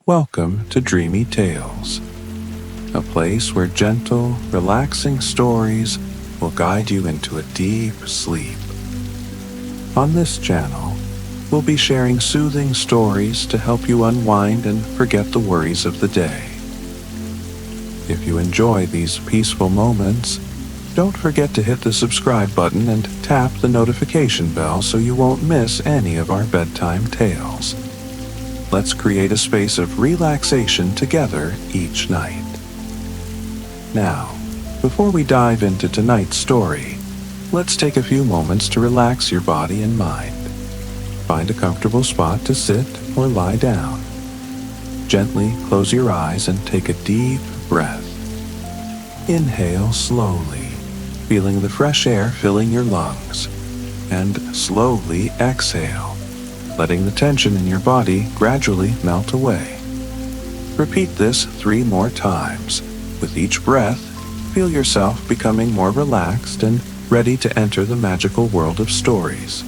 Welcome to Dreamy Tales, a place where gentle, relaxing stories will guide you into a deep sleep. On this channel, we'll be sharing soothing stories to help you unwind and forget the worries of the day. If you enjoy these peaceful moments, don't forget to hit the subscribe button and tap the notification bell so you won't miss any of our bedtime tales. Let's create a space of relaxation together each night. Now, before we dive into tonight's story, let's take a few moments to relax your body and mind. Find a comfortable spot to sit or lie down. Gently close your eyes and take a deep breath. Inhale slowly, feeling the fresh air filling your lungs, and slowly exhale, letting the tension in your body gradually melt away. Repeat this 3 more times. With each breath, feel yourself becoming more relaxed and ready to enter the magical world of stories.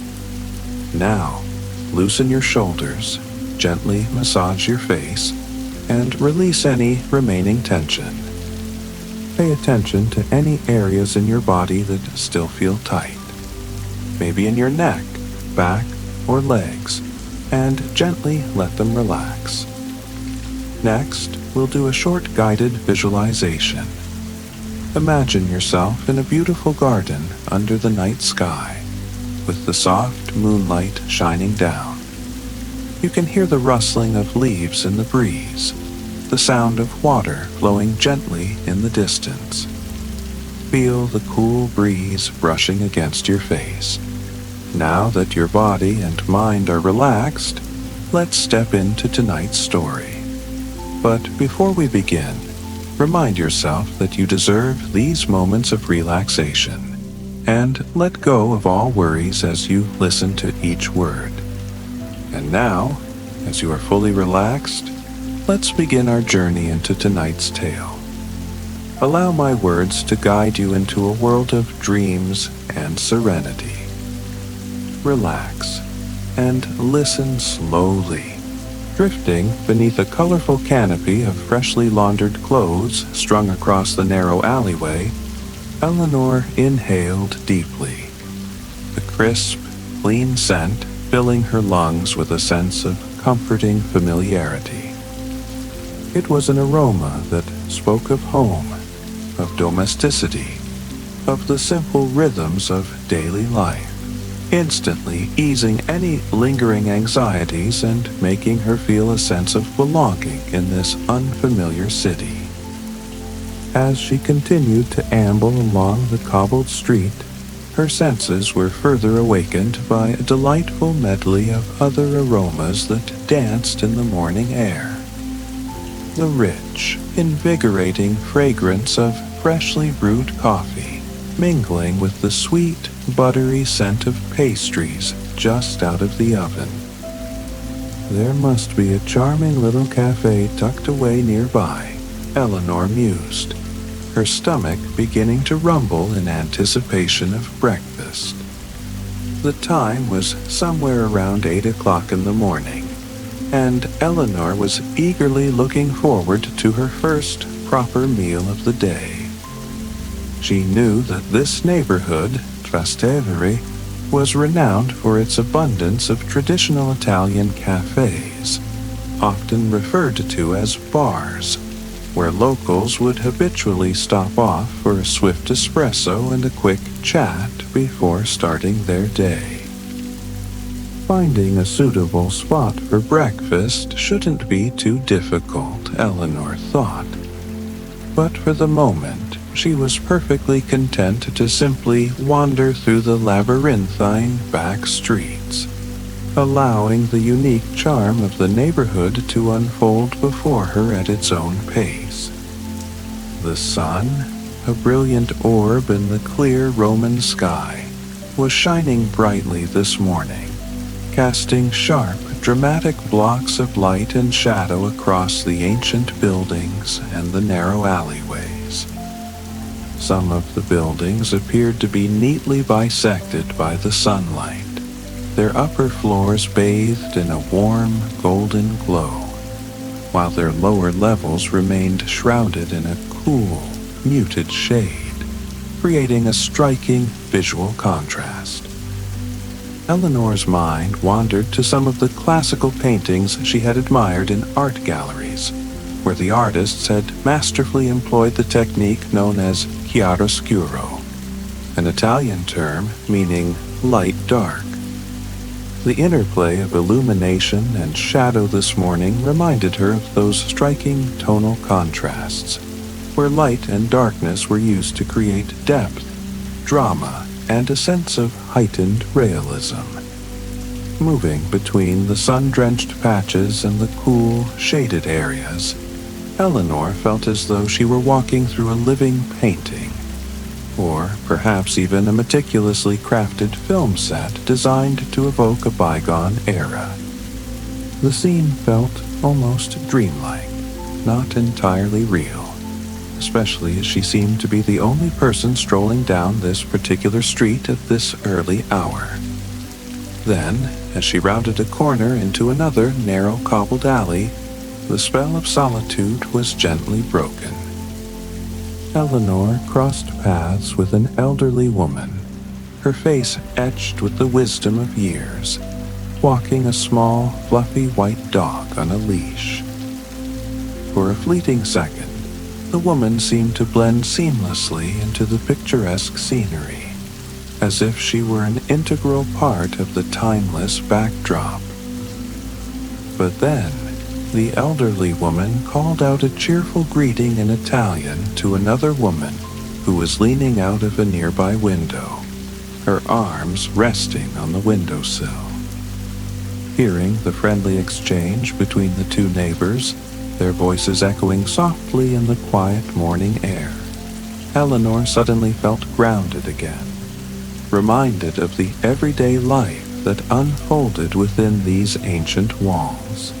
Now, loosen your shoulders, gently massage your face, and release any remaining tension. Pay attention to any areas in your body that still feel tight, maybe in your neck, back, or legs, and gently let them relax. Next, we'll do a short guided visualization. Imagine yourself in a beautiful garden under the night sky, with the soft moonlight shining down. You can hear the rustling of leaves in the breeze, the sound of water flowing gently in the distance. Feel the cool breeze brushing against your face. Now that your body and mind are relaxed, let's step into tonight's story. But before we begin, remind yourself that you deserve these moments of relaxation, and let go of all worries as you listen to each word. And now, as you are fully relaxed, let's begin our journey into tonight's tale. Allow my words to guide you into a world of dreams and serenity. Relax and listen slowly. Drifting beneath a colorful canopy of freshly laundered clothes strung across the narrow alleyway, Eleanor inhaled deeply, the crisp, clean scent filling her lungs with a sense of comforting familiarity. It was an aroma that spoke of home, of domesticity, of the simple rhythms of daily life, instantly easing any lingering anxieties and making her feel a sense of belonging in this unfamiliar city. As she continued to amble along the cobbled street, her senses were further awakened by a delightful medley of other aromas that danced in the morning air. The rich, invigorating fragrance of freshly brewed coffee, mingling with the sweet, buttery scent of pastries just out of the oven. There must be a charming little cafe tucked away nearby, Eleanor mused, her stomach beginning to rumble in anticipation of breakfast. The time was somewhere around 8 o'clock in the morning, and Eleanor was eagerly looking forward to her first proper meal of the day. She knew that this neighborhood, Trastevere, was renowned for its abundance of traditional Italian cafes, often referred to as bars, where locals would habitually stop off for a swift espresso and a quick chat before starting their day. Finding a suitable spot for breakfast shouldn't be too difficult, Eleanor thought. But for the moment, she was perfectly content to simply wander through the labyrinthine back streets, allowing the unique charm of the neighborhood to unfold before her at its own pace. The sun, a brilliant orb in the clear Roman sky, was shining brightly this morning, casting sharp, dramatic blocks of light and shadow across the ancient buildings and the narrow alleyways. Some of the buildings appeared to be neatly bisected by the sunlight, their upper floors bathed in a warm, golden glow, while their lower levels remained shrouded in a cool, muted shade, creating a striking visual contrast. Eleanor's mind wandered to some of the classical paintings she had admired in art galleries, where the artists had masterfully employed the technique known as chiaroscuro, an Italian term meaning light-dark. The interplay of illumination and shadow this morning reminded her of those striking tonal contrasts, where light and darkness were used to create depth, drama, and a sense of heightened realism. Moving between the sun-drenched patches and the cool, shaded areas, Eleanor felt as though she were walking through a living painting, or perhaps even a meticulously crafted film set designed to evoke a bygone era. The scene felt almost dreamlike, not entirely real, especially as she seemed to be the only person strolling down this particular street at this early hour. Then, as she rounded a corner into another narrow cobbled alley, the spell of solitude was gently broken. Eleanor crossed paths with an elderly woman, her face etched with the wisdom of years, walking a small, fluffy white dog on a leash. For a fleeting second, the woman seemed to blend seamlessly into the picturesque scenery, as if she were an integral part of the timeless backdrop. But then, the elderly woman called out a cheerful greeting in Italian to another woman who was leaning out of a nearby window, her arms resting on the windowsill. Hearing the friendly exchange between the two neighbors, their voices echoing softly in the quiet morning air, Eleanor suddenly felt grounded again, reminded of the everyday life that unfolded within these ancient walls.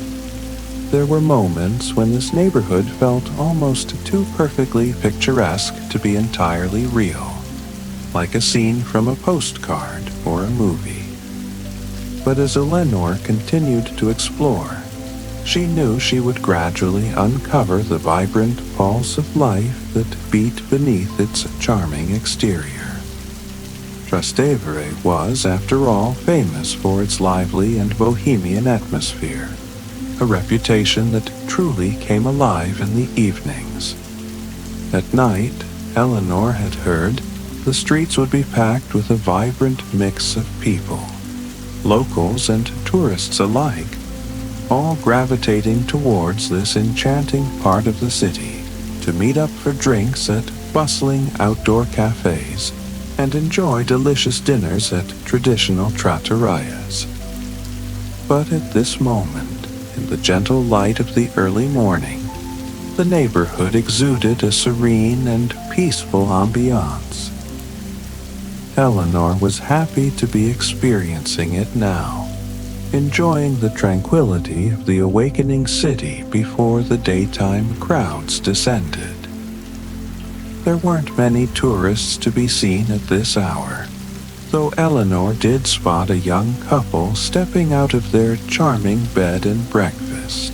There were moments when this neighborhood felt almost too perfectly picturesque to be entirely real, like a scene from a postcard or a movie. But as Eleanor continued to explore, she knew she would gradually uncover the vibrant pulse of life that beat beneath its charming exterior. Trastevere was, after all, famous for its lively and bohemian atmosphere, a reputation that truly came alive in the evenings. At night, Eleanor had heard, the streets would be packed with a vibrant mix of people, locals and tourists alike, all gravitating towards this enchanting part of the city to meet up for drinks at bustling outdoor cafes and enjoy delicious dinners at traditional trattorias. But at this moment, in the gentle light of the early morning, the neighborhood exuded a serene and peaceful ambiance. Eleanor was happy to be experiencing it now, enjoying the tranquility of the awakening city before the daytime crowds descended. There weren't many tourists to be seen at this hour, though Eleanor did spot a young couple stepping out of their charming bed and breakfast,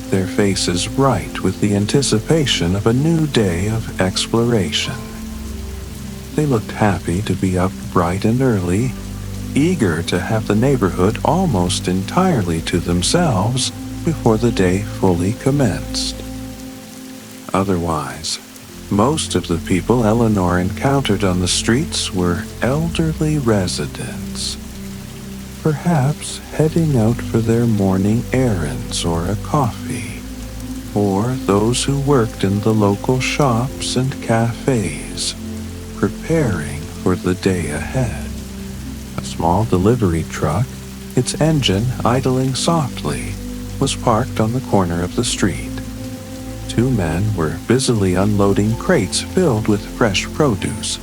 their faces bright with the anticipation of a new day of exploration. They looked happy to be up bright and early, eager to have the neighborhood almost entirely to themselves before the day fully commenced. Otherwise, most of the people Eleanor encountered on the streets were elderly residents, perhaps heading out for their morning errands or a coffee, or those who worked in the local shops and cafes, preparing for the day ahead. A small delivery truck, its engine idling softly, was parked on the corner of the street. Two men were busily unloading crates filled with fresh produce,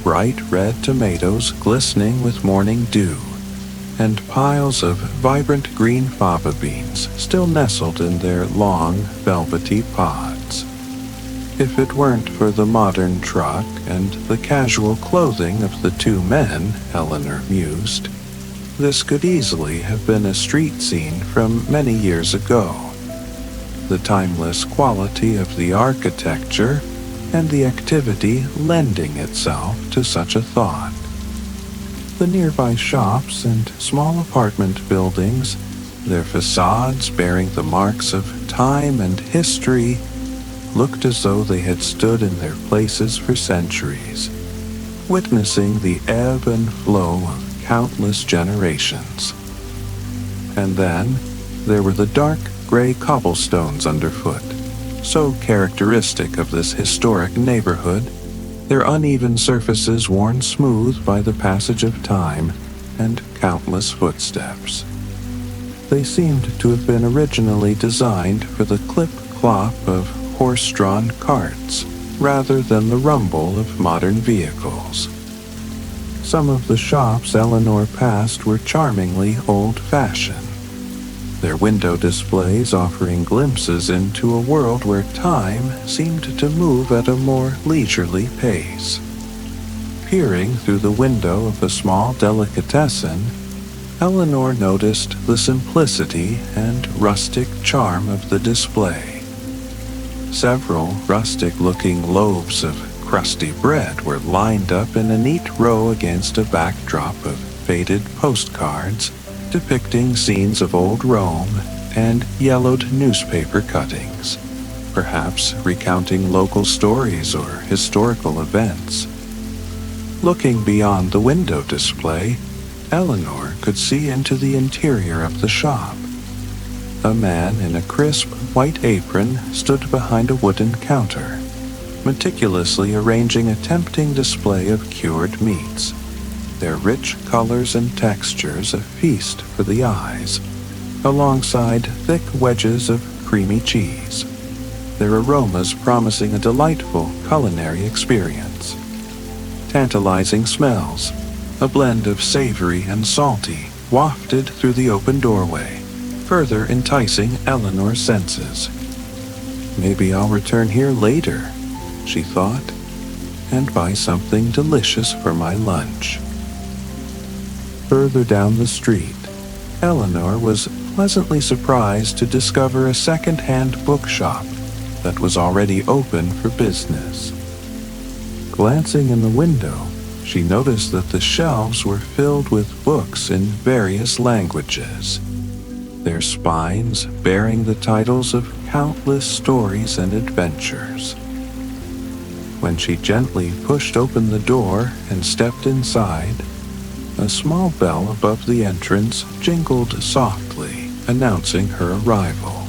bright red tomatoes glistening with morning dew, and piles of vibrant green fava beans still nestled in their long, velvety pods. If it weren't for the modern truck and the casual clothing of the two men, Eleanor mused, this could easily have been a street scene from many years ago. the timeless quality of the architecture and the activity lending itself to such a thought. The nearby shops and small apartment buildings, their facades bearing the marks of time and history, looked as though they had stood in their places for centuries, witnessing the ebb and flow of countless generations. And then there were the dark gray cobblestones underfoot, so characteristic of this historic neighborhood, their uneven surfaces worn smooth by the passage of time and countless footsteps. They seemed to have been originally designed for the clip-clop of horse-drawn carts, rather than the rumble of modern vehicles. Some of the shops Eleanor passed were charmingly old-fashioned, their window displays offering glimpses into a world where time seemed to move at a more leisurely pace. Peering through the window of a small delicatessen, Eleanor noticed the simplicity and rustic charm of the display. Several rustic-looking loaves of crusty bread were lined up in a neat row against a backdrop of faded postcards depicting scenes of old Rome and yellowed newspaper cuttings, perhaps recounting local stories or historical events. Looking beyond the window display, Eleanor could see into the interior of the shop. A man in a crisp white apron stood behind a wooden counter, meticulously arranging a tempting display of cured meats, their rich colors and textures a feast for the eyes, alongside thick wedges of creamy cheese, their aromas promising a delightful culinary experience. Tantalizing smells, a blend of savory and salty, wafted through the open doorway, further enticing Eleanor's senses. Maybe I'll return here later, she thought, and buy something delicious for my lunch. Further down the street, Eleanor was pleasantly surprised to discover a second-hand bookshop that was already open for business. Glancing in the window, she noticed that the shelves were filled with books in various languages, their spines bearing the titles of countless stories and adventures. When she gently pushed open the door and stepped inside, a small bell above the entrance jingled softly, announcing her arrival.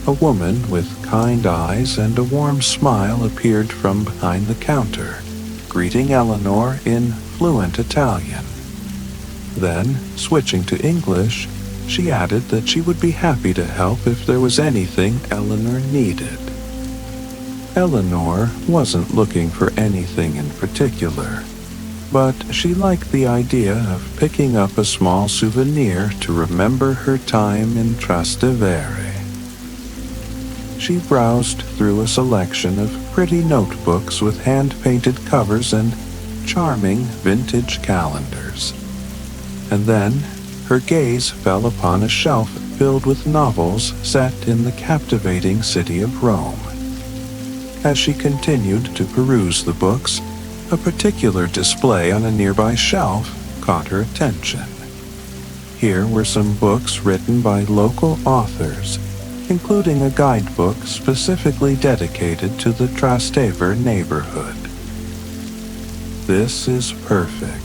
A woman with kind eyes and a warm smile appeared from behind the counter, greeting Eleanor in fluent Italian. Then, switching to English, she added that she would be happy to help if there was anything Eleanor needed. Eleanor wasn't looking for anything in particular, but she liked the idea of picking up a small souvenir to remember her time in Trastevere. She browsed through a selection of pretty notebooks with hand-painted covers and charming vintage calendars. And then her gaze fell upon a shelf filled with novels set in the captivating city of Rome. As she continued to peruse the books, a particular display on a nearby shelf caught her attention. Here were some books written by local authors, including a guidebook specifically dedicated to the Trastevere neighborhood. This is perfect,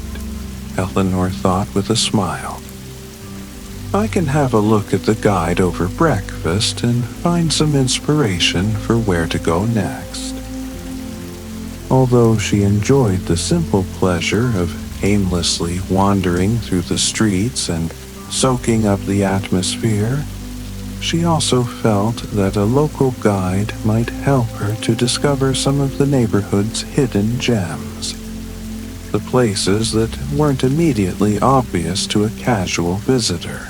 Eleanor thought with a smile. I can have a look at the guide over breakfast and find some inspiration for where to go next. Although she enjoyed the simple pleasure of aimlessly wandering through the streets and soaking up the atmosphere, she also felt that a local guide might help her to discover some of the neighborhood's hidden gems, the places that weren't immediately obvious to a casual visitor.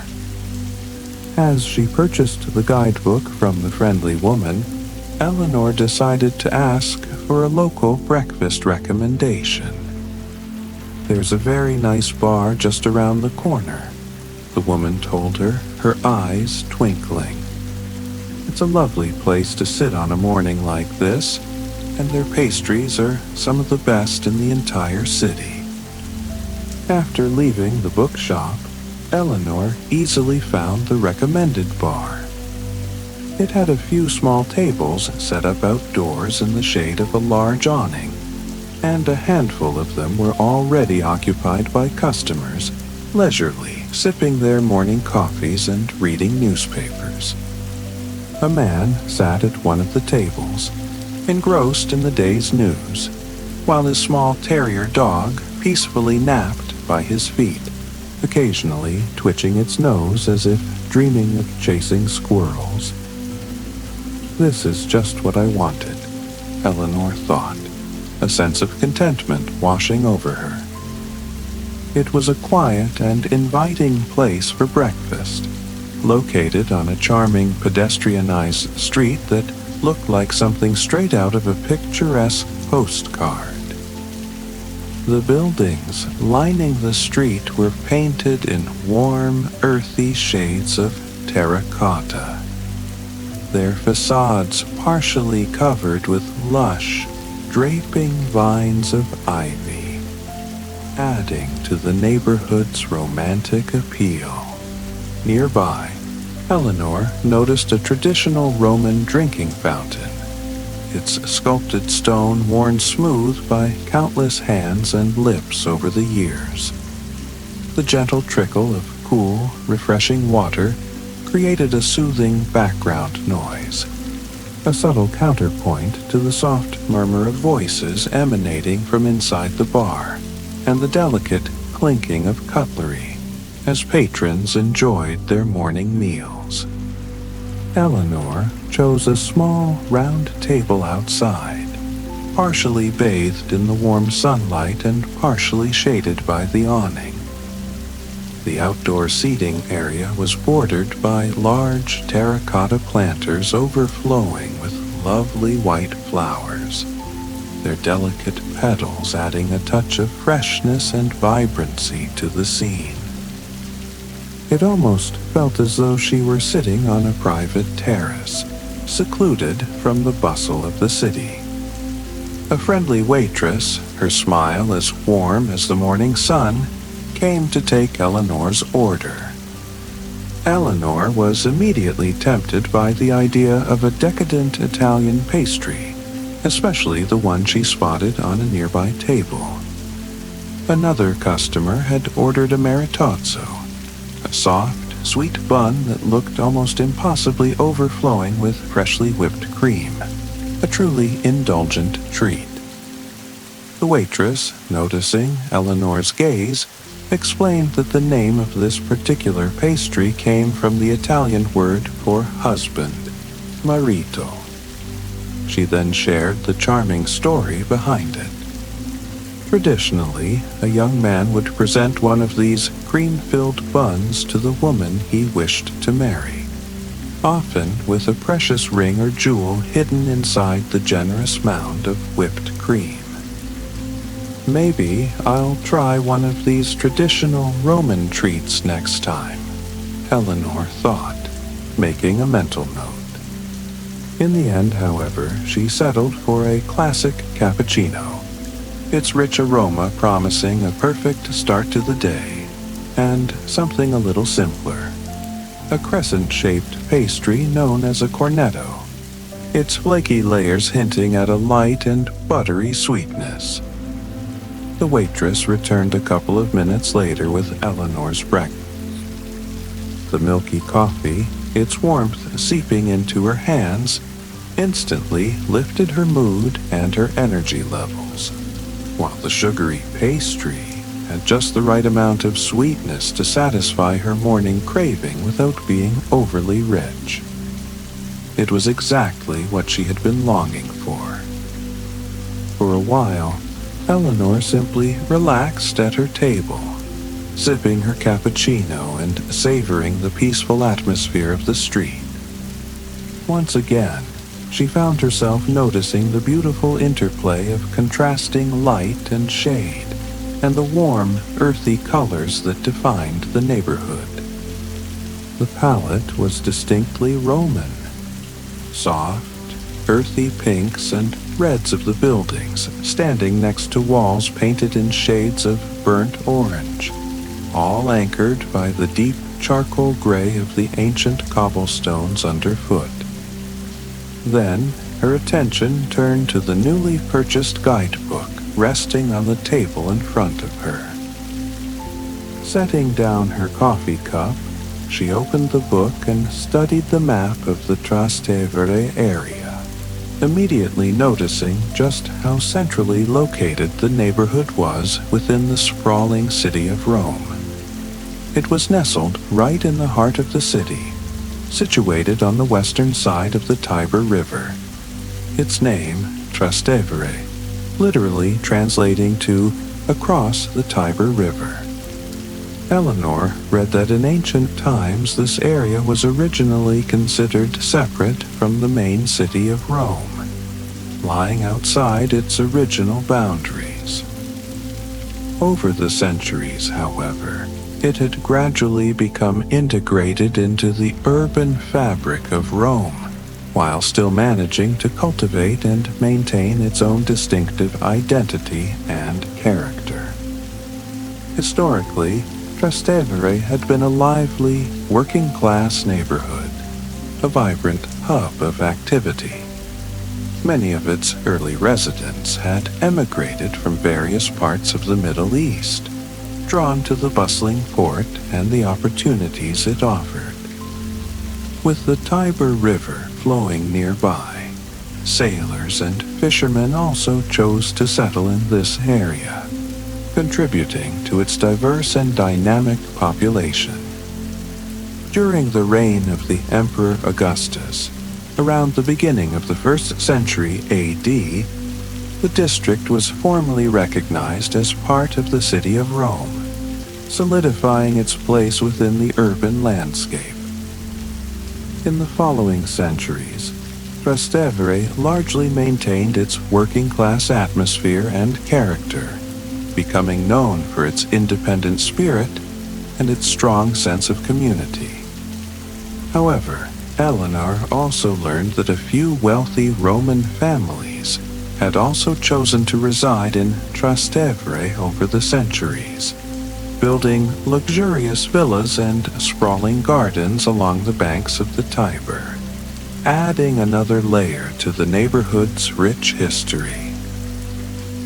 As she purchased the guidebook from the friendly woman, Eleanor decided to ask for a local breakfast recommendation. There's a very nice bar just around the corner, the woman told her, her eyes twinkling. It's a lovely place to sit on a morning like this, and their pastries are some of the best in the entire city. After leaving the bookshop, Eleanor easily found the recommended bar. It had a few small tables set up outdoors in the shade of a large awning, and a handful of them were already occupied by customers, leisurely sipping their morning coffees and reading newspapers. A man sat at one of the tables, engrossed in the day's news, while his small terrier dog peacefully napped by his feet, occasionally twitching its nose as if dreaming of chasing squirrels. This is just what I wanted, Eleanor thought, a sense of contentment washing over her. It was a quiet and inviting place for breakfast, located on a charming pedestrianized street that looked like something straight out of a picturesque postcard. The buildings lining the street were painted in warm, earthy shades of terracotta, their facades partially covered with lush, draping vines of ivy, adding to the neighborhood's romantic appeal. Nearby, Eleanor noticed a traditional Roman drinking fountain, its sculpted stone worn smooth by countless hands and lips over the years. The gentle trickle of cool, refreshing water created a soothing background noise, a subtle counterpoint to the soft murmur of voices emanating from inside the bar, and the delicate clinking of cutlery as patrons enjoyed their morning meals. Eleanor chose a small, round table outside, partially bathed in the warm sunlight and partially shaded by the awning. The outdoor seating area was bordered by large terracotta planters overflowing with lovely white flowers, their delicate petals adding a touch of freshness and vibrancy to the scene. It almost felt as though she were sitting on a private terrace, secluded from the bustle of the city. A friendly waitress, her smile as warm as the morning sun, came to take Eleanor's order. Eleanor was immediately tempted by the idea of a decadent Italian pastry, especially the one she spotted on a nearby table. Another customer had ordered a maritozzo, a soft, sweet bun that looked almost impossibly overflowing with freshly whipped cream, a truly indulgent treat. The waitress, noticing Eleanor's gaze, explained that the name of this particular pastry came from the Italian word for husband, marito. She then shared the charming story behind it. Traditionally, a young man would present one of these cream-filled buns to the woman he wished to marry, often with a precious ring or jewel hidden inside the generous mound of whipped cream. Maybe I'll try one of these traditional Roman treats next time, Eleanor thought, making a mental note. In the end, however, she settled for a classic cappuccino, its rich aroma promising a perfect start to the day, and something a little simpler, a crescent-shaped pastry known as a cornetto, its flaky layers hinting at a light and buttery sweetness. The waitress returned a couple of minutes later with Eleanor's breakfast. The milky coffee, its warmth seeping into her hands, instantly lifted her mood and her energy levels, while the sugary pastry had just the right amount of sweetness to satisfy her morning craving without being overly rich. It was exactly what she had been longing for. For a while, Eleanor simply relaxed at her table, sipping her cappuccino and savoring the peaceful atmosphere of the street. Once again, she found herself noticing the beautiful interplay of contrasting light and shade, and the warm, earthy colors that defined the neighborhood. The palette was distinctly Roman, soft, earthy pinks and reds of the buildings standing next to walls painted in shades of burnt orange, all anchored by the deep charcoal gray of the ancient cobblestones underfoot. Then her attention turned to the newly purchased guidebook resting on the table in front of her. Setting down her coffee cup, she opened the book and studied the map of the Trastevere area, immediately noticing just how centrally located the neighborhood was within the sprawling city of Rome. It was nestled right in the heart of the city, situated on the western side of the Tiber River. Its name, Trastevere, literally translating to across the Tiber River. Eleanor read that in ancient times this area was originally considered separate from the main city of Rome, lying outside its original boundaries. Over the centuries, however, it had gradually become integrated into the urban fabric of Rome, while still managing to cultivate and maintain its own distinctive identity and character. Historically, Trastevere had been a lively, working-class neighborhood, a vibrant hub of activity. Many of its early residents had emigrated from various parts of the Middle East, drawn to the bustling port and the opportunities it offered. With the Tiber River flowing nearby, sailors and fishermen also chose to settle in this area, contributing to its diverse and dynamic population. During the reign of the Emperor Augustus, around the beginning of the 1st century AD, the district was formally recognized as part of the city of Rome, solidifying its place within the urban landscape. In the following centuries, Trastevere largely maintained its working-class atmosphere and character, becoming known for its independent spirit and its strong sense of community. However, Eleanor also learned that a few wealthy Roman families had also chosen to reside in Trastevere over the centuries, building luxurious villas and sprawling gardens along the banks of the Tiber, adding another layer to the neighborhood's rich history.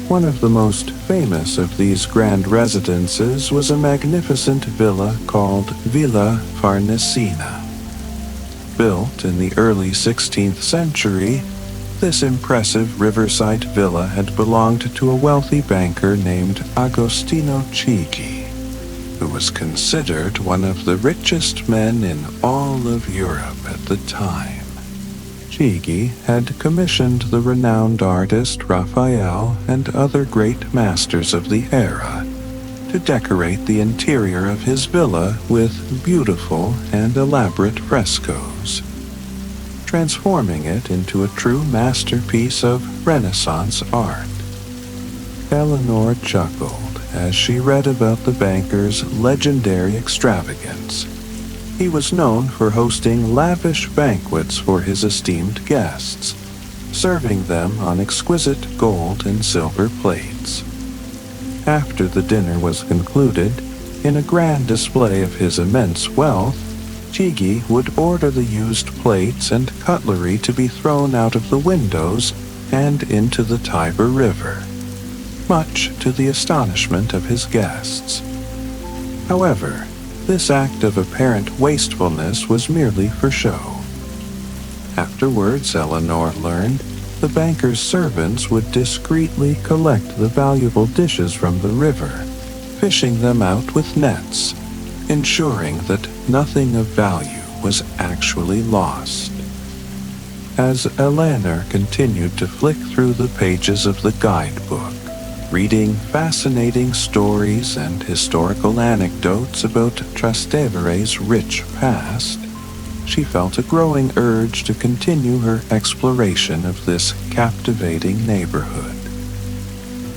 One of the most famous of these grand residences was a magnificent villa called Villa Farnesina. Built in the early 16th century, this impressive riverside villa had belonged to a wealthy banker named Agostino Chigi, who was considered one of the richest men in all of Europe at the time. Chigi had commissioned the renowned artist Raphael and other great masters of the era to decorate the interior of his villa with beautiful and elaborate frescoes, transforming it into a true masterpiece of Renaissance art. Eleanor chuckled as she read about the banker's legendary extravagance. He was known for hosting lavish banquets for his esteemed guests, serving them on exquisite gold and silver plates. After the dinner was concluded, in a grand display of his immense wealth, Chigi would order the used plates and cutlery to be thrown out of the windows and into the Tiber River, much to the astonishment of his guests. However, this act of apparent wastefulness was merely for show. Afterwards, Eleanor learned, the banker's servants would discreetly collect the valuable dishes from the river, fishing them out with nets, ensuring that nothing of value was actually lost. As Eleanor continued to flick through the pages of the guidebook, reading fascinating stories and historical anecdotes about Trastevere's rich past, she felt a growing urge to continue her exploration of this captivating neighborhood.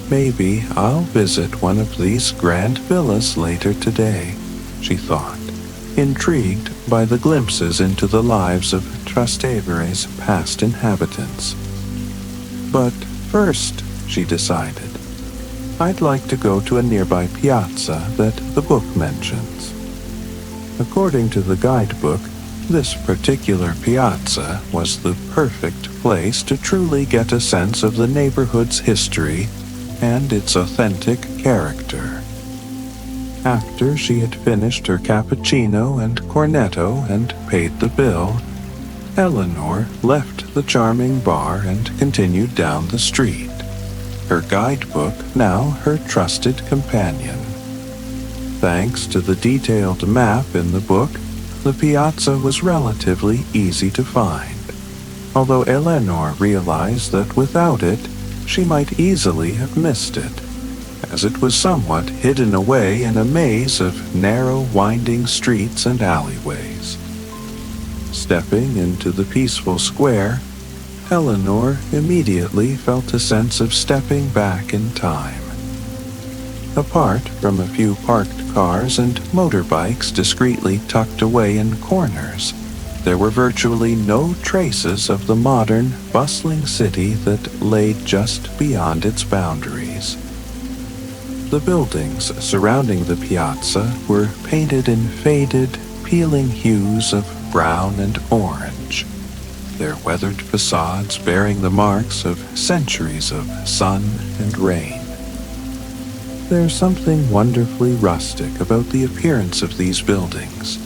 Maybe I'll visit one of these grand villas later today, she thought, intrigued by the glimpses into the lives of Trastevere's past inhabitants. But first, she decided, I'd like to go to a nearby piazza that the book mentions. According to the guidebook, this particular piazza was the perfect place to truly get a sense of the neighborhood's history and its authentic character. After she had finished her cappuccino and cornetto and paid the bill, Eleanor left the charming bar and continued down the street, her guidebook now her trusted companion. Thanks to the detailed map in the book, the piazza was relatively easy to find, although Eleanor realized that without it, she might easily have missed it, as it was somewhat hidden away in a maze of narrow, winding streets and alleyways. Stepping into the peaceful square, Eleanor immediately felt a sense of stepping back in time. Apart from a few parked cars and motorbikes discreetly tucked away in corners, there were virtually no traces of the modern, bustling city that lay just beyond its boundaries. The buildings surrounding the piazza were painted in faded, peeling hues of brown and orange, their weathered facades bearing the marks of centuries of sun and rain. There's something wonderfully rustic about the appearance of these buildings,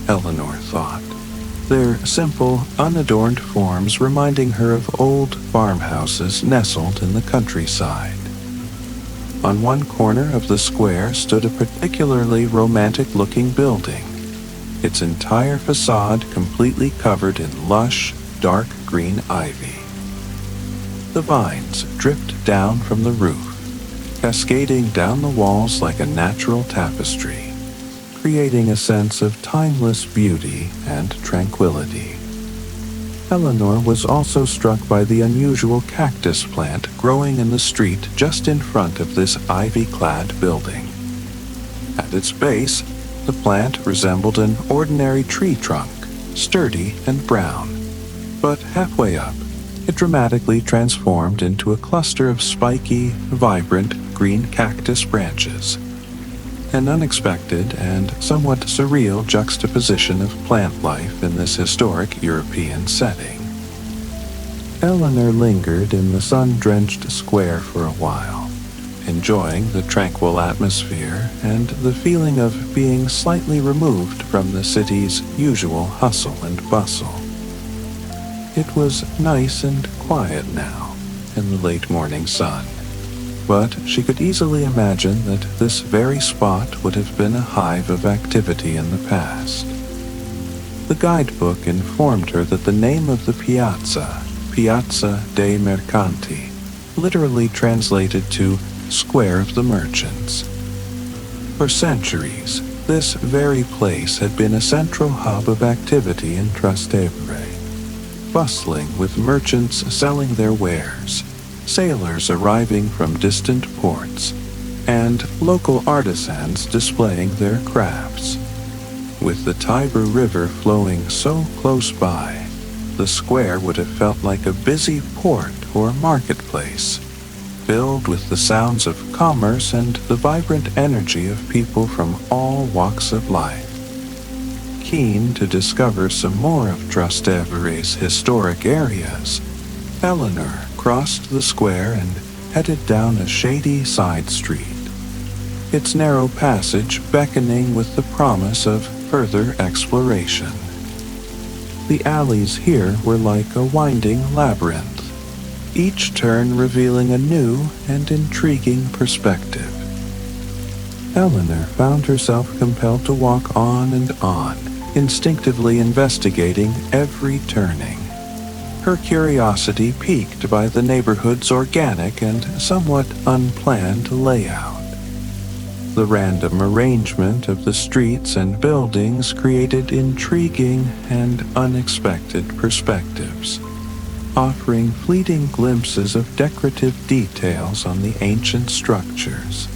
Eleanor thought, their simple, unadorned forms reminding her of old farmhouses nestled in the countryside. On one corner of the square stood a particularly romantic-looking building, its entire facade completely covered in lush, dark green ivy. The vines dripped down from the roof, cascading down the walls like a natural tapestry, creating a sense of timeless beauty and tranquility. Eleanor was also struck by the unusual cactus plant growing in the street just in front of this ivy-clad building. At its base, the plant resembled an ordinary tree trunk, sturdy and brown, but halfway up, it dramatically transformed into a cluster of spiky, vibrant green cactus branches, an unexpected and somewhat surreal juxtaposition of plant life in this historic European setting. Eleanor lingered in the sun-drenched square for a while, enjoying the tranquil atmosphere and the feeling of being slightly removed from the city's usual hustle and bustle. It was nice and quiet now, in the late morning sun, but she could easily imagine that this very spot would have been a hive of activity in the past. The guidebook informed her that the name of the piazza, Piazza dei Mercanti, literally translated to Square of the Merchants. For centuries, this very place had been a central hub of activity in Trastevere, bustling with merchants selling their wares, sailors arriving from distant ports, and local artisans displaying their crafts. With the Tiber River flowing so close by, the square would have felt like a busy port or marketplace, filled with the sounds of commerce and the vibrant energy of people from all walks of life. Keen to discover some more of Trastevere's historic areas, Eleanor crossed the square and headed down a shady side street, its narrow passage beckoning with the promise of further exploration. The alleys here were like a winding labyrinth, each turn revealing a new and intriguing perspective. Eleanor found herself compelled to walk on and on, instinctively investigating every turning, her curiosity piqued by the neighborhood's organic and somewhat unplanned layout. The random arrangement of the streets and buildings created intriguing and unexpected perspectives, offering fleeting glimpses of decorative details on the ancient structures,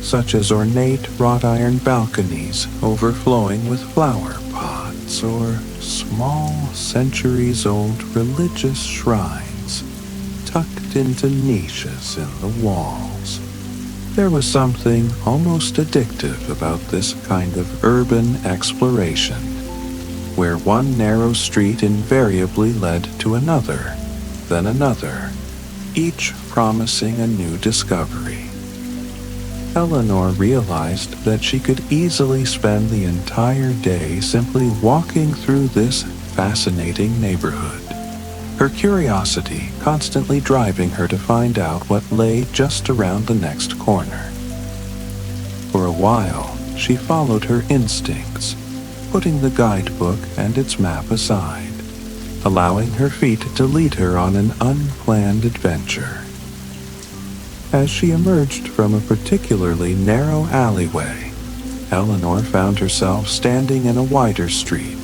such as ornate wrought iron balconies overflowing with flower pots. huts or small centuries-old religious shrines tucked into niches in the walls. There was something almost addictive about this kind of urban exploration, where one narrow street invariably led to another, then another, each promising a new discovery. Eleanor realized that she could easily spend the entire day simply walking through this fascinating neighborhood, her curiosity constantly driving her to find out what lay just around the next corner. For a while, she followed her instincts, putting the guidebook and its map aside, allowing her feet to lead her on an unplanned adventure. As she emerged from a particularly narrow alleyway, Eleanor found herself standing in a wider street,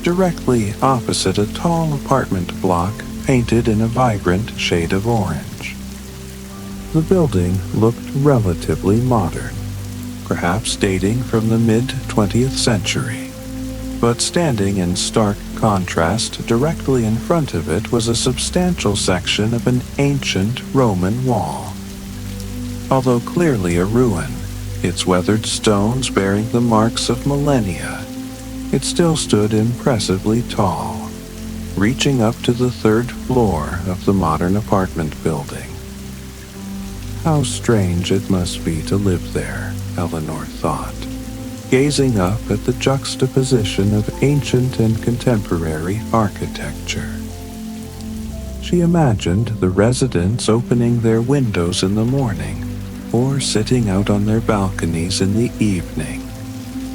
directly opposite a tall apartment block painted in a vibrant shade of orange. The building looked relatively modern, perhaps dating from the mid-20th century, but standing in stark contrast directly in front of it was a substantial section of an ancient Roman wall. Although clearly a ruin, its weathered stones bearing the marks of millennia, it still stood impressively tall, reaching up to the third floor of the modern apartment building. How strange it must be to live there, Eleanor thought, gazing up at the juxtaposition of ancient and contemporary architecture. She imagined the residents opening their windows in the morning or sitting out on their balconies in the evening,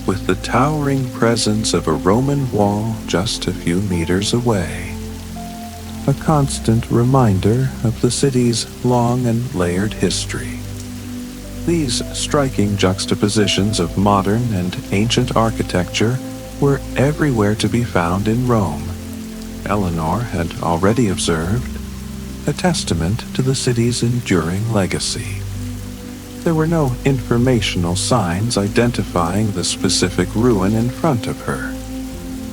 with the towering presence of a Roman wall just a few meters away, a constant reminder of the city's long and layered history. These striking juxtapositions of modern and ancient architecture were everywhere to be found in Rome, Eleanor had already observed, a testament to the city's enduring legacy. There were no informational signs identifying the specific ruin in front of her,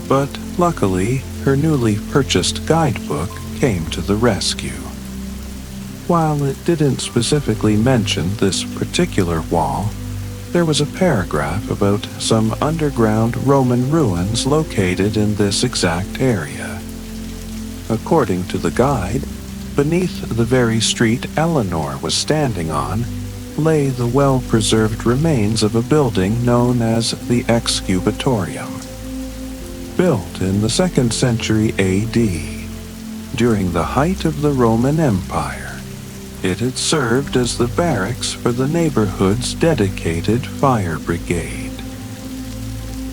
but luckily her newly purchased guidebook came to the rescue. While it didn't specifically mention this particular wall, there was a paragraph about some underground Roman ruins located in this exact area. According to the guide, beneath the very street Eleanor was standing on lay the well-preserved remains of a building known as the Excubatorium. Built in the 2nd century A.D., during the height of the Roman Empire, it had served as the barracks for the neighborhood's dedicated fire brigade.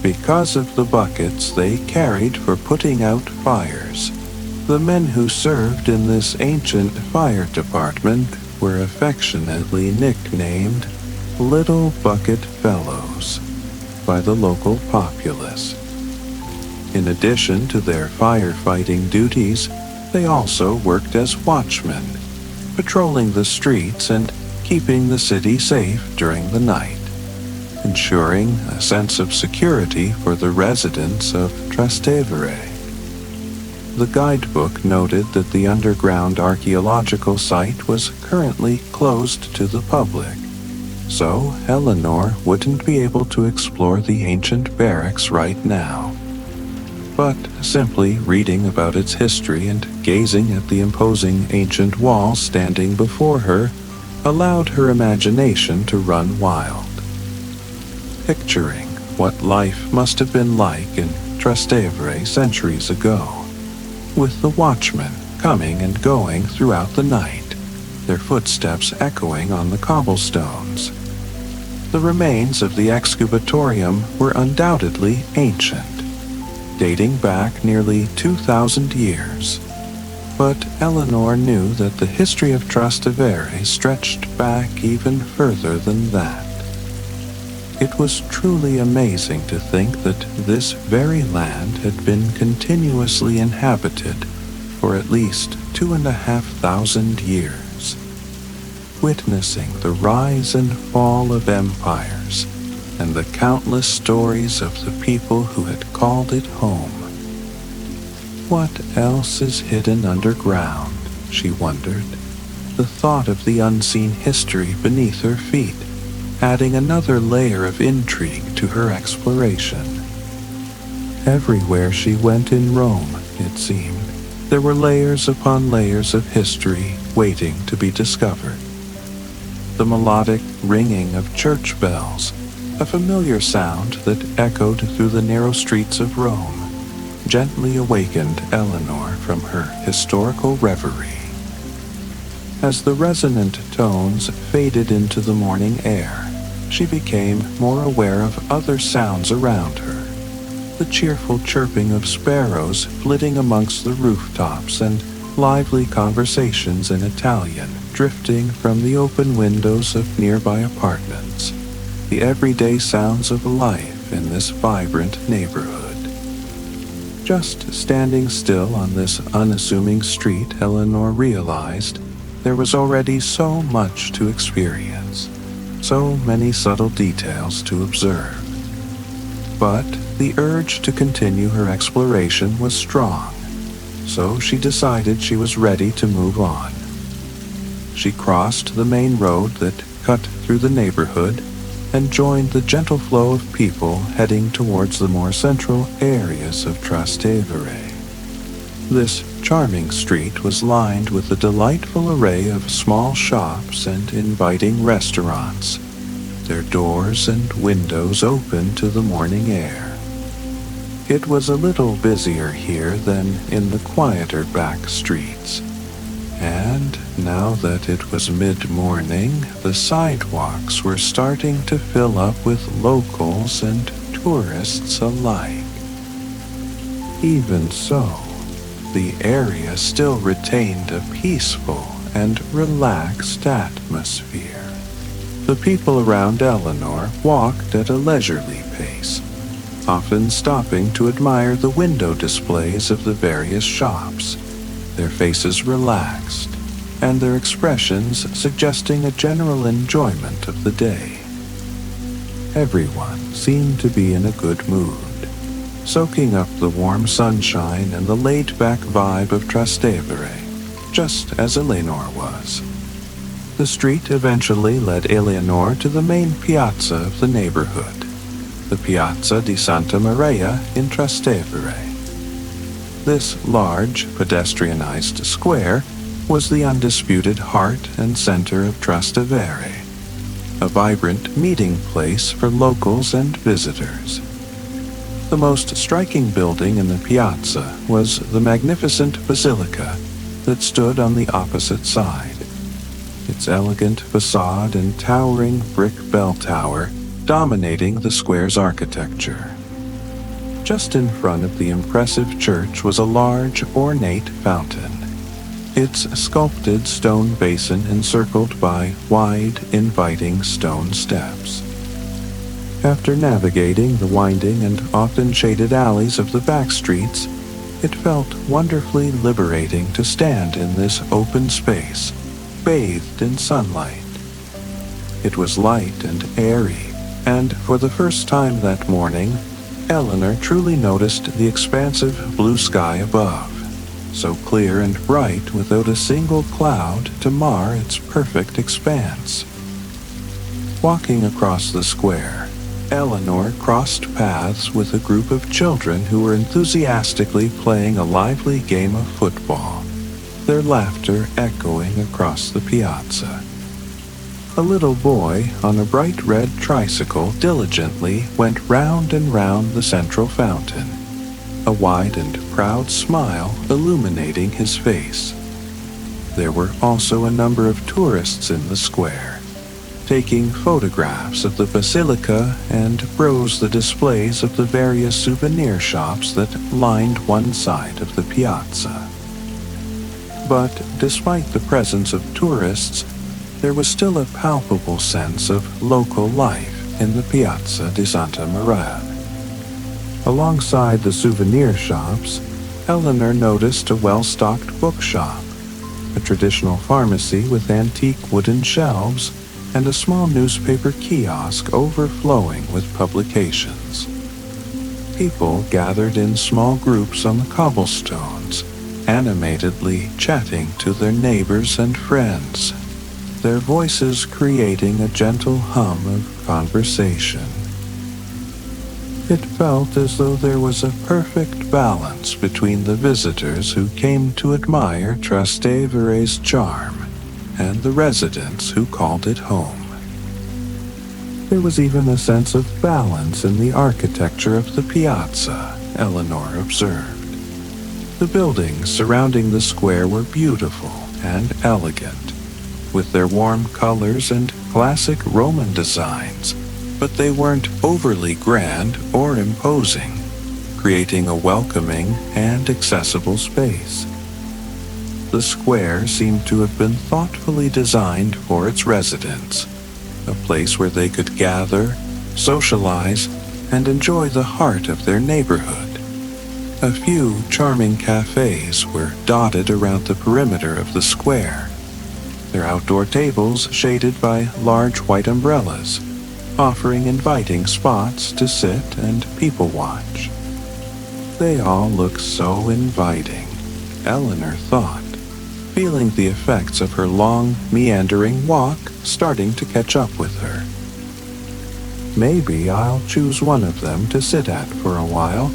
Because of the buckets they carried for putting out fires, the men who served in this ancient fire department were affectionately nicknamed Little Bucket Fellows by the local populace. In addition to their firefighting duties, they also worked as watchmen, patrolling the streets and keeping the city safe during the night, ensuring a sense of security for the residents of Trastevere. The guidebook noted that the underground archaeological site was currently closed to the public, so Eleanor wouldn't be able to explore the ancient barracks right now. But simply reading about its history and gazing at the imposing ancient walls standing before her allowed her imagination to run wild. Picturing what life must have been like in Trastevere centuries ago, with the watchmen coming and going throughout the night, their footsteps echoing on the cobblestones. The remains of the Excubatorium were undoubtedly ancient, dating back nearly 2,000 years. But Eleanor knew that the history of Trastevere stretched back even further than that. It was truly amazing to think that this very land had been continuously inhabited for at least 2,500 years, witnessing the rise and fall of empires, and the countless stories of the people who had called it home. What else is hidden underground, she wondered, the thought of the unseen history beneath her feet, adding another layer of intrigue to her exploration. Everywhere she went in Rome, it seemed, there were layers upon layers of history waiting to be discovered. The melodic ringing of church bells, a familiar sound that echoed through the narrow streets of Rome, gently awakened Eleanor from her historical reverie. As the resonant tones faded into the morning air, she became more aware of other sounds around her. The cheerful chirping of sparrows flitting amongst the rooftops and lively conversations in Italian drifting from the open windows of nearby apartments. The everyday sounds of life in this vibrant neighborhood. Just standing still on this unassuming street, Eleanor realized there was already so much to experience, so many subtle details to observe. But the urge to continue her exploration was strong, so she decided she was ready to move on. She crossed the main road that cut through the neighborhood and joined the gentle flow of people heading towards the more central areas of Trastevere. This charming street was lined with a delightful array of small shops and inviting restaurants, their doors and windows open to the morning air. It was a little busier here than in the quieter back streets, and now that it was mid-morning, the sidewalks were starting to fill up with locals and tourists alike. Even so, the area still retained a peaceful and relaxed atmosphere. The people around Eleanor walked at a leisurely pace, often stopping to admire the window displays of the various shops, their faces relaxed, and their expressions suggesting a general enjoyment of the day. Everyone seemed to be in a good mood, soaking up the warm sunshine and the laid-back vibe of Trastevere, just as Eleanor was. The street eventually led Eleanor to the main piazza of the neighborhood, the Piazza di Santa Maria in Trastevere. This large, pedestrianized square was the undisputed heart and center of Trastevere, a vibrant meeting place for locals and visitors. The most striking building in the piazza was the magnificent basilica that stood on the opposite side, its elegant facade and towering brick bell tower dominating the square's architecture. Just in front of the impressive church was a large, ornate fountain, its sculpted stone basin encircled by wide, inviting stone steps. After navigating the winding and often shaded alleys of the back streets, it felt wonderfully liberating to stand in this open space, bathed in sunlight. It was light and airy, and for the first time that morning, Eleanor truly noticed the expansive blue sky above, so clear and bright without a single cloud to mar its perfect expanse. Walking across the square, Eleanor crossed paths with a group of children who were enthusiastically playing a lively game of football, their laughter echoing across the piazza. A little boy on a bright red tricycle diligently went round and round the central fountain, a wide and proud smile illuminating his face. There were also a number of tourists in the square, taking photographs of the basilica and browse the displays of the various souvenir shops that lined one side of the piazza. But despite the presence of tourists, there was still a palpable sense of local life in the Piazza di Santa Maria. Alongside the souvenir shops, Eleanor noticed a well-stocked bookshop, a traditional pharmacy with antique wooden shelves, and a small newspaper kiosk overflowing with publications. People gathered in small groups on the cobblestones, animatedly chatting to their neighbors and friends, their voices creating a gentle hum of conversation. It felt as though there was a perfect balance between the visitors who came to admire Trastevere's charm and the residents who called it home. There was even a sense of balance in the architecture of the piazza, Eleanor observed. The buildings surrounding the square were beautiful and elegant, with their warm colors and classic Roman designs, but they weren't overly grand or imposing, creating a welcoming and accessible space. The square seemed to have been thoughtfully designed for its residents, a place where they could gather, socialize, and enjoy the heart of their neighborhood. A few charming cafes were dotted around the perimeter of the square, their outdoor tables shaded by large white umbrellas, offering inviting spots to sit and people watch. They all looked so inviting, Eleanor thought, feeling the effects of her long, meandering walk starting to catch up with her. Maybe I'll choose one of them to sit at for a while,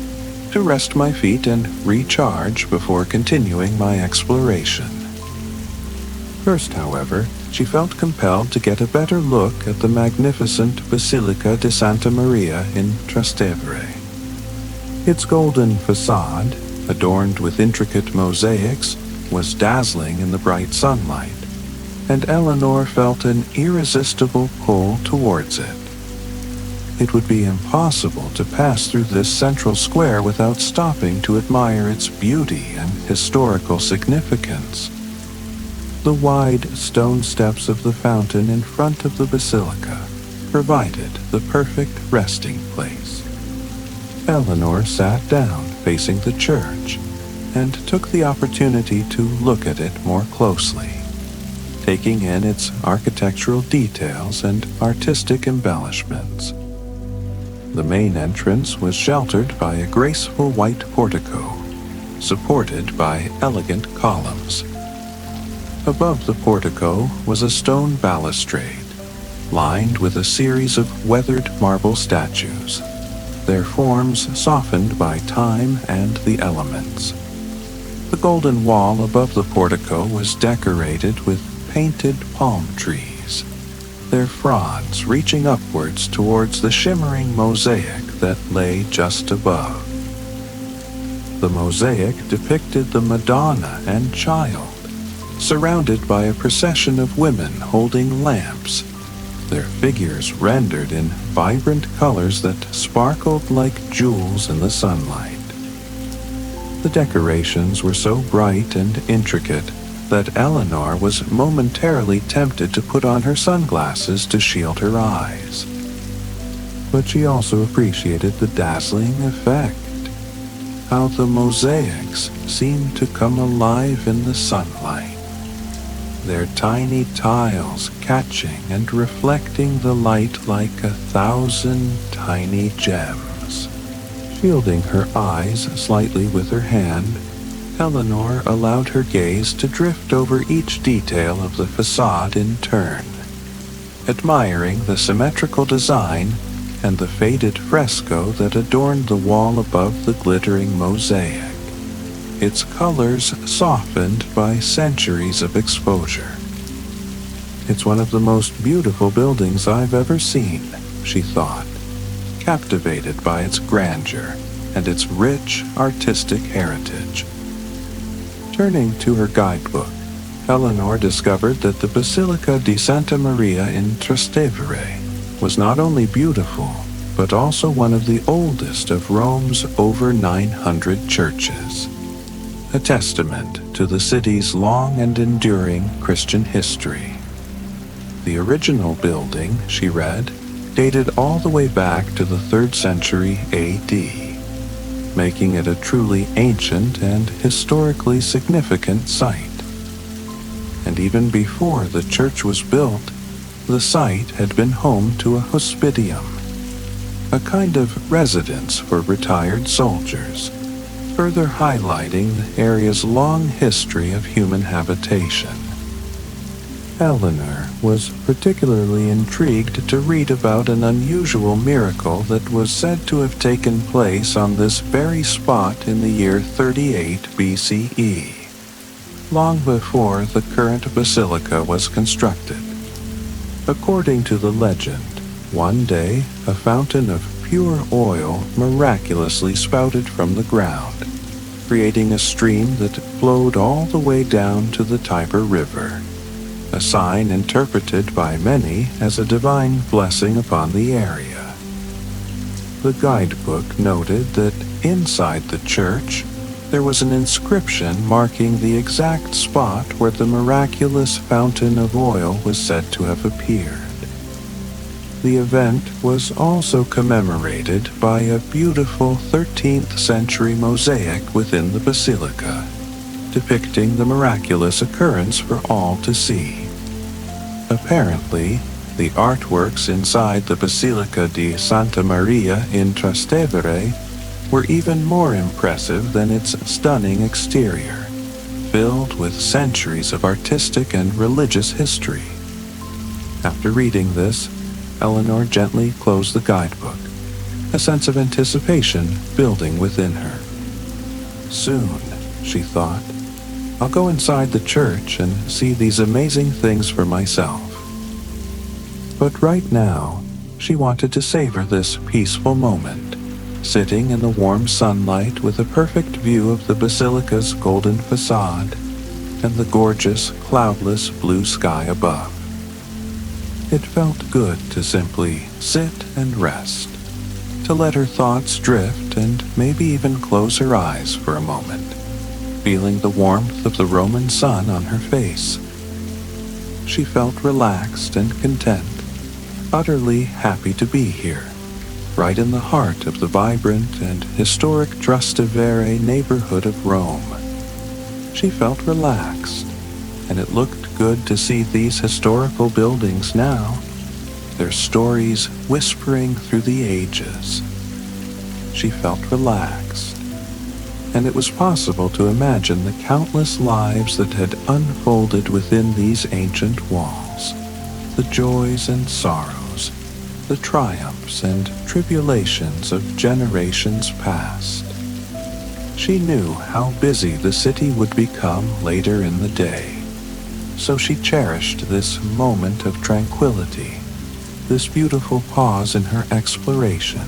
to rest my feet and recharge before continuing my exploration. First, however, she felt compelled to get a better look at the magnificent Basilica di Santa Maria in Trastevere. Its golden facade, adorned with intricate mosaics, was dazzling in the bright sunlight, and Eleanor felt an irresistible pull towards it. It would be impossible to pass through this central square without stopping to admire its beauty and historical significance. The wide stone steps of the fountain in front of the basilica provided the perfect resting place. Eleanor sat down facing the church and took the opportunity to look at it more closely, taking in its architectural details and artistic embellishments. The main entrance was sheltered by a graceful white portico, supported by elegant columns. Above the portico was a stone balustrade, lined with a series of weathered marble statues, their forms softened by time and the elements. The golden wall above the portico was decorated with painted palm trees, their fronds reaching upwards towards the shimmering mosaic that lay just above. The mosaic depicted the Madonna and Child, surrounded by a procession of women holding lamps, their figures rendered in vibrant colors that sparkled like jewels in the sunlight. The decorations were so bright and intricate that Eleanor was momentarily tempted to put on her sunglasses to shield her eyes. But she also appreciated the dazzling effect, how the mosaics seemed to come alive in the sunlight, their tiny tiles catching and reflecting the light like 1,000 tiny gems. Shielding her eyes slightly with her hand, Eleanor allowed her gaze to drift over each detail of the facade in turn, admiring the symmetrical design and the faded fresco that adorned the wall above the glittering mosaic, its colors softened by centuries of exposure. "It's one of the most beautiful buildings I've ever seen," she thought, captivated by its grandeur and its rich artistic heritage. Turning to her guidebook, Eleanor discovered that the Basilica di Santa Maria in Trastevere was not only beautiful, but also one of the oldest of Rome's over 900 churches, a testament to the city's long and enduring Christian history. The original building, she read, dated all the way back to the 3rd century AD, making it a truly ancient and historically significant site. And even before the church was built, The site had been home to a hospitium, a kind of residence for retired soldiers, further highlighting the area's long history of human habitation. Eleanor was particularly intrigued to read about an unusual miracle that was said to have taken place on this very spot in the year 38 BCE, long before the current basilica was constructed. According to the legend, one day a fountain of pure oil miraculously spouted from the ground, creating a stream that flowed all the way down to the Tiber River, a sign interpreted by many as a divine blessing upon the area. The guidebook noted that inside the church there was an inscription marking the exact spot where the miraculous fountain of oil was said to have appeared. The event was also commemorated by a beautiful 13th century mosaic within the basilica, depicting the miraculous occurrence for all to see. Apparently, the artworks inside the Basilica di Santa Maria in Trastevere were even more impressive than its stunning exterior, filled with centuries of artistic and religious history. After reading this, Eleanor gently closed the guidebook, a sense of anticipation building within her. Soon, she thought, I'll go inside the church and see these amazing things for myself. But right now, she wanted to savor this peaceful moment, sitting in the warm sunlight with a perfect view of the basilica's golden facade and the gorgeous, cloudless blue sky above. It felt good to simply sit and rest, to let her thoughts drift and maybe even close her eyes for a moment, feeling the warmth of the Roman sun on her face. She felt relaxed and content, utterly happy to be here, right in the heart of the vibrant and historic Trastevere neighborhood of Rome. She felt relaxed, and it looked good to see these historical buildings now, their stories whispering through the ages. She felt relaxed, and it was possible to imagine the countless lives that had unfolded within these ancient walls, the joys and sorrows, the triumphs and tribulations of generations past. She knew how busy the city would become later in the day, so she cherished this moment of tranquility, this beautiful pause in her exploration,